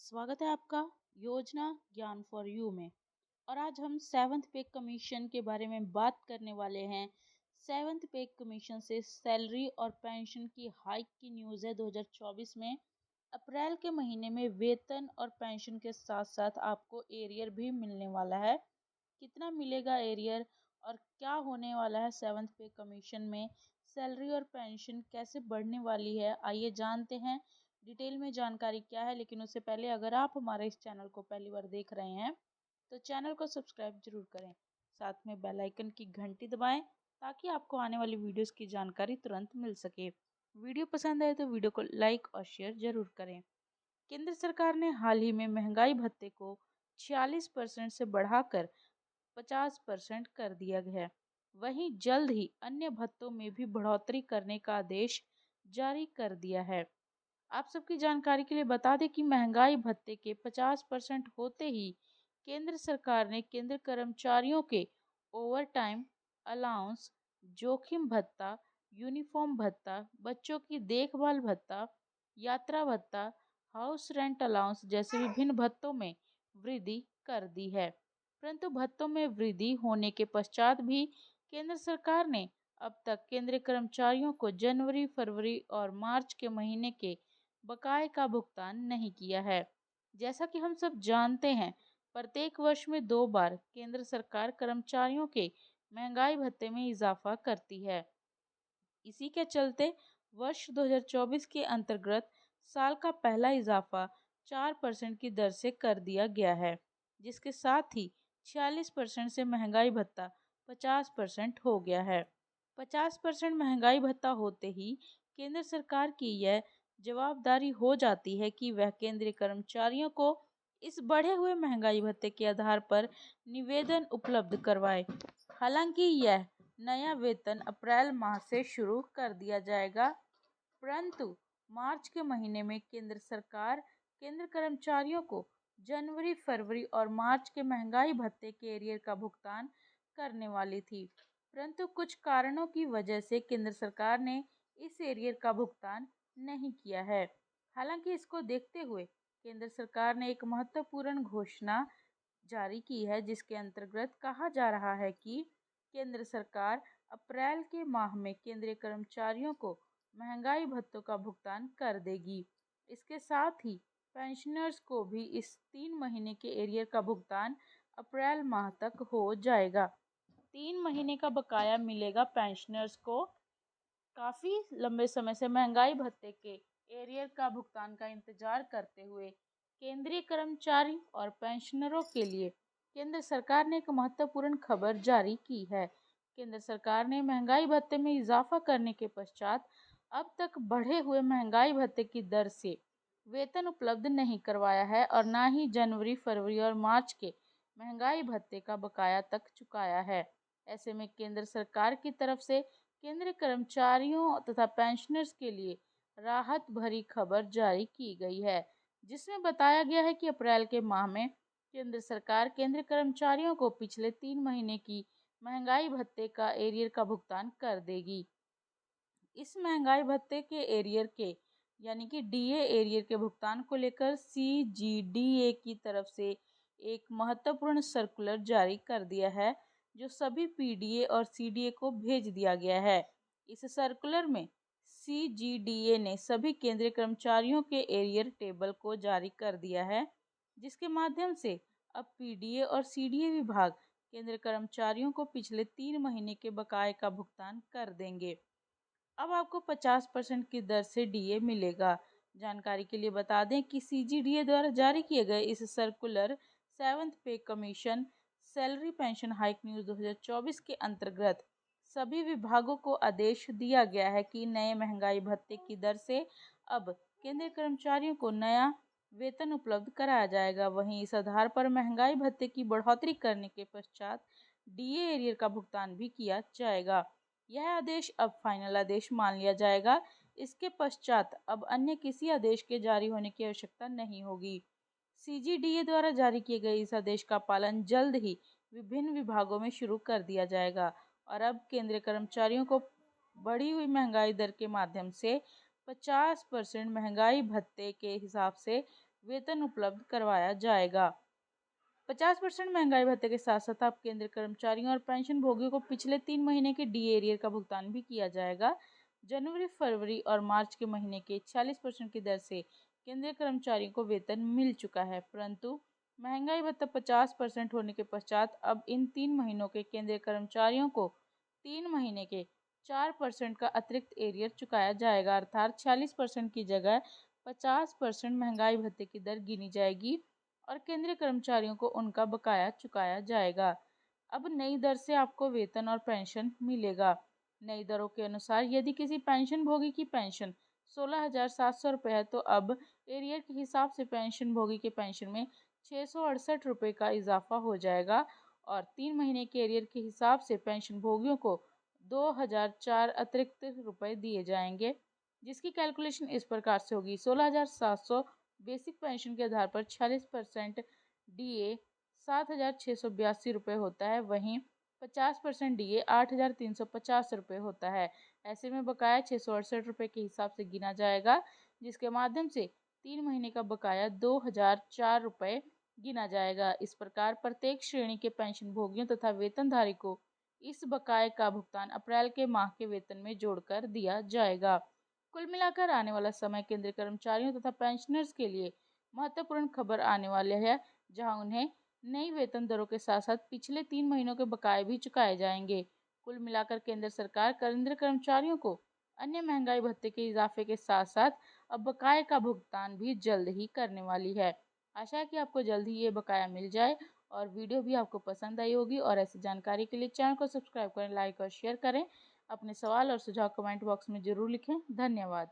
स्वागत है आपका योजना ज्ञान फॉर यू में। और आज हम सेवन्थ पे कमीशन के बारे में बात करने वाले हैं। सेवन्थ पे कमीशन से सैलरी और पेंशन की हाइक की न्यूज़ है 2024 में। अप्रैल के महीने में वेतन और पेंशन के साथ साथ आपको एरियर भी मिलने वाला है। कितना मिलेगा एरियर और क्या होने वाला है सेवन्थ पे कमीशन में, सैलरी और पेंशन कैसे बढ़ने वाली है, आइए जानते हैं डिटेल में जानकारी क्या है। लेकिन उससे पहले अगर आप हमारे इस चैनल को पहली बार देख रहे हैं तो चैनल को सब्सक्राइब जरूर करें, साथ में बेल आइकन की घंटी दबाएं ताकि आपको आने वाली वीडियोस की जानकारी तुरंत मिल सके। वीडियो पसंद आए तो वीडियो को लाइक और शेयर जरूर करें। केंद्र सरकार ने हाल ही में महंगाई भत्ते को 46% से बढ़ाकर 50% कर दिया गया है। वहीं जल्द ही अन्य भत्तों में भी बढ़ोतरी करने का आदेश जारी कर दिया है। आप सबकी जानकारी के लिए बता दें कि महंगाई भत्ते के 50% होते ही केंद्र सरकार ने केंद्र कर्मचारियों के ओवर टाइम अलाउंस, जोखिम भत्ता, यूनिफॉर्म भत्ता, बच्चों की देखभाल भत्ता, यात्रा भत्ता, हाउस रेंट अलाउंस जैसे विभिन्न भत्तों में वृद्धि कर दी है। परंतु भत्तों में वृद्धि होने के पश्चात भी केंद्र सरकार ने अब तक केंद्रीय कर्मचारियों को जनवरी, फरवरी और मार्च के महीने के बकाये का भुगतान नहीं किया है। जैसा कि हम सब जानते हैं, प्रत्येक वर्ष में 2 बार केंद्र सरकार कर्मचारियों के महंगाई भत्ते में इजाफा करती है। इसी के चलते वर्ष 2024 के अंतर्गत साल का पहला इजाफा 4% की दर से कर दिया गया है, जिसके साथ ही 46% से महंगाई भत्ता 50% हो गया है। 50% महंगाई भत्ता होते ही केंद्र सरकार की यह जवाबदारी हो जाती है कि वह केंद्रीय कर्मचारियों को इस बढ़े हुए महंगाई भत्ते के आधार पर निवेदन उपलब्ध करवाए। हालांकि यह नया वेतन अप्रैल माह से शुरू कर दिया जाएगा, परंतु मार्च के महीने में केंद्र सरकार केंद्र कर्मचारियों को जनवरी, फरवरी और मार्च के महंगाई भत्ते के एरियर का भुगतान करने वाली थी। परंतु कुछ कारणों की वजह से केंद्र सरकार ने इस एरियर का भुगतान नहीं किया है। हालांकि इसको देखते हुए केंद्र सरकार ने एक महत्वपूर्ण घोषणा जारी की है, जिसके अंतर्गत कहा जा रहा है कि केंद्र सरकार अप्रैल के माह में केंद्रीय कर्मचारियों को महंगाई भत्तों का भुगतान कर देगी। इसके साथ ही पेंशनर्स को भी इस 3 महीने के एरियर का भुगतान अप्रैल माह तक हो जाएगा। 3 महीने का बकाया मिलेगा पेंशनर्स को। काफ़ी लंबे समय से महंगाई भत्ते के एरियर का भुगतान का इंतजार करते हुए केंद्रीय कर्मचारी और पेंशनरों के लिए केंद्र सरकार ने एक महत्वपूर्ण खबर जारी की है। केंद्र सरकार ने महंगाई भत्ते में इजाफा करने के पश्चात अब तक बढ़े हुए महंगाई भत्ते की दर से वेतन उपलब्ध नहीं करवाया है और न ही जनवरी, फरवरी और मार्च के महंगाई भत्ते का बकाया तक चुकाया है। ऐसे में केंद्र सरकार की तरफ से केंद्रीय कर्मचारियों तथा पेंशनर्स के लिए राहत भरी खबर जारी की गई है, जिसमें बताया गया है कि अप्रैल के माह में केंद्र सरकार केंद्रीय कर्मचारियों को पिछले 3 महीने की महंगाई भत्ते का एरियर का भुगतान कर देगी। इस महंगाई भत्ते के एरियर के यानी कि डीए एरियर के भुगतान को लेकर सीजीडीए की तरफ से एक महत्वपूर्ण सर्कुलर जारी कर दिया है, जो सभी पीडीए और सीडीए को भेज दिया गया है। इस सर्कुलर में सीजीडीए ने सभी केंद्रीय कर्मचारियों के एरियर टेबल को जारी कर दिया है, जिसके माध्यम से अब पीडीए और सीडीए विभाग केंद्रीय कर्मचारियों को पिछले 3 महीने के बकाये का भुगतान कर देंगे। अब आपको 50% की दर से डीए मिलेगा। जानकारी के लिए बता दें कि सीजीडीए द्वारा जारी किए गए इस सर्कुलर सेवंथ पे commission salary pension hike news 2024 के अंतर्गत सभी विभागों को आदेश दिया गया है कि नए महंगाई भत्ते की दर से अब केंद्रीय कर्मचारियों को नया वेतन उपलब्ध कराया जाएगा। वहीं इस आधार पर महंगाई भत्ते की बढ़ोतरी करने के पश्चात डीए एरियर का भुगतान भी किया जाएगा। यह आदेश अब फाइनल आदेश मान लिया जाएगा। इसके पश्चात अब अन्य किसी आदेश के जारी होने की आवश्यकता नहीं होगी। सीजीडीए द्वारा जारी किए गए इस आदेश का पालन जल्द ही विभिन्न विभागों में शुरू कर दिया जाएगा और अब केंद्रीय कर्मचारियों को बढ़ी हुई महंगाई दर के माध्यम से 50% महंगाई भत्ते के हिसाब से वेतन उपलब्ध करवाया जाएगा। 50% महंगाई भत्ते के साथ साथ अब केंद्रीय कर्मचारियों और पेंशन भोगियों को पिछले 3 महीने के डी एरियर का भुगतान भी किया जाएगा। जनवरी, फरवरी और मार्च के महीने के 40% की दर से केंद्रीय कर्मचारियों को वेतन मिल चुका है, परंतु महंगाई भत्ता 50% होने के पश्चात अब इन 3 महीनों के केंद्रीय कर्मचारियों को 3 महीने के 4% का अतिरिक्त एरियर चुकाया जाएगा, अर्थात 46% की जगह 50% महंगाई भत्ते की दर गिनी जाएगी और केंद्रीय कर्मचारियों को उनका बकाया चुकाया जाएगा। अब नई दर से आपको वेतन और पेंशन मिलेगा। नई दरों के अनुसार यदि किसी पेंशन भोगी की पेंशन 16,700 रुपये है तो अब एरियर के हिसाब से पेंशन भोगी के पेंशन में 668 रुपये का इजाफा हो जाएगा और 3 महीने के एरियर के हिसाब से पेंशन भोगियों को 2,004 अतिरिक्त रुपये दिए जाएंगे, जिसकी कैलकुलेशन इस प्रकार से होगी। 16,700 बेसिक पेंशन के आधार पर 46% डीए 7,682 रुपये होता है, वहीं 50% डीए 8,350 रुपये होता है। ऐसे में बकाया 668 रुपये के हिसाब से गिना जाएगा, जिसके माध्यम से 3 महीने का बकाया 2,004 रुपये गिना जाएगा। इस प्रकार प्रत्येक श्रेणी के पेंशन भोगियों तथा वेतनधारी को इस बकाये का भुगतान अप्रैल के माह के वेतन में जोड़कर दिया जाएगा। कुल मिलाकर आने वाला समय केंद्रीय कर्मचारियों तथा पेंशनर्स के लिए महत्वपूर्ण खबर आने वाले है, जहां उन्हें नई वेतन दरों के साथ साथ पिछले 3 महीनों के बकाये भी चुकाए जाएंगे। कुल मिलाकर केंद्र सरकार केंद्रीय कर्मचारियों को अन्य महंगाई भत्ते के इजाफे के साथ साथ अब बकाये का भुगतान भी जल्द ही करने वाली है। आशा है कि आपको जल्द ही ये बकाया मिल जाए और वीडियो भी आपको पसंद आई होगी। और ऐसी जानकारी के लिए चैनल को सब्सक्राइब करें, लाइक और शेयर करें। अपने सवाल और सुझाव कमेंट बॉक्स में जरूर लिखें। धन्यवाद।